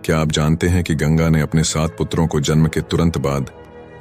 क्या आप जानते हैं कि गंगा ने अपने 7 पुत्रों को जन्म के तुरंत बाद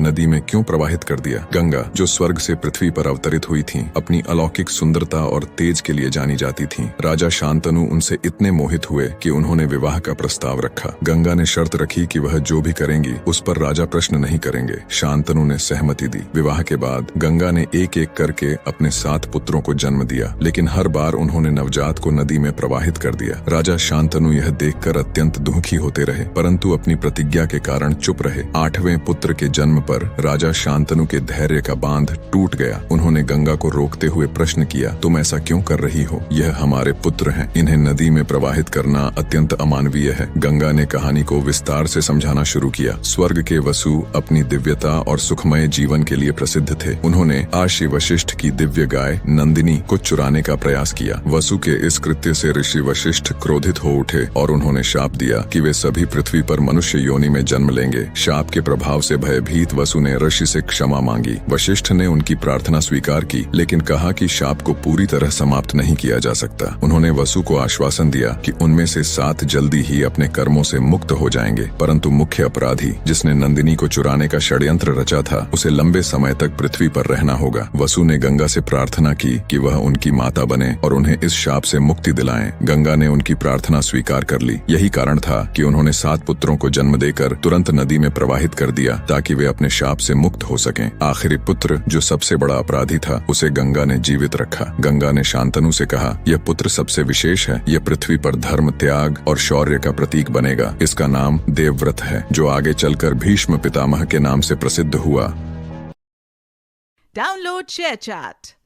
नदी में क्यों प्रवाहित कर दिया? गंगा, जो स्वर्ग से पृथ्वी पर अवतरित हुई थीं, अपनी अलौकिक सुंदरता और तेज के लिए जानी जाती थीं। राजा शांतनु उनसे इतने मोहित हुए कि उन्होंने विवाह का प्रस्ताव रखा। गंगा ने शर्त रखी कि वह जो भी करेंगी उस पर राजा प्रश्न नहीं करेंगे। शांतनु ने सहमति दी। विवाह के बाद गंगा ने एक एक करके अपने 7 पुत्रों को जन्म दिया, लेकिन हर बार उन्होंने नवजात को नदी में प्रवाहित कर दिया। राजा शांतनु यह देखकर अत्यंत दुखी होते रहे, परंतु अपनी प्रतिज्ञा के कारण चुप रहे। 8वें पुत्र के जन्म पर राजा शांतनु के धैर्य का बांध टूट गया। उन्होंने गंगा को रोकते हुए प्रश्न किया, तुम ऐसा क्यों कर रही हो? यह हमारे पुत्र हैं, इन्हें नदी में प्रवाहित करना अत्यंत अमानवीय है। गंगा ने कहानी को विस्तार से समझाना शुरू किया। स्वर्ग के वसु अपनी दिव्यता और सुखमय जीवन के लिए प्रसिद्ध थे। उन्होंने आशी वशिष्ठ की दिव्य गाय नंदिनी को चुराने का प्रयास किया। वसु के इस कृत्य से ऋषि वशिष्ठ क्रोधित हो उठे और उन्होंने शाप दिया कि वे सभी पृथ्वी पर मनुष्य योनि में जन्म लेंगे। शाप के प्रभाव से भयभीत वसु ने ऋषि से क्षमा मांगी। वशिष्ठ ने उनकी प्रार्थना स्वीकार की, लेकिन कहा कि शाप को पूरी तरह समाप्त नहीं किया जा सकता। उन्होंने वसु को आश्वासन दिया कि उनमें से 7 जल्दी ही अपने कर्मों से मुक्त हो जाएंगे, परंतु मुख्य अपराधी जिसने नंदिनी को चुराने का षड्यंत्र रचा था, उसे लंबे समय तक पृथ्वी पर रहना होगा। वसु ने गंगा से प्रार्थना की कि वह उनकी माता बने और उन्हें इस शाप से मुक्ति दिलाएं। गंगा ने उनकी प्रार्थना स्वीकार कर ली। यही कारण था कि उन्होंने 7 पुत्रों को जन्म देकर तुरंत नदी में प्रवाहित कर दिया, ताकि वे अपने शाप से मुक्त हो सकें। आखिरी पुत्र, जो सबसे बड़ा अपराधी था, उसे गंगा ने जीवित रखा। गंगा ने शांतनु से कहा, यह पुत्र सबसे विशेष है। यह पृथ्वी पर धर्म, त्याग और शौर्य का प्रतीक बनेगा। इसका नाम देवव्रत है, जो आगे चलकर भीष्म पितामह के नाम से प्रसिद्ध हुआ। Download ShareChat.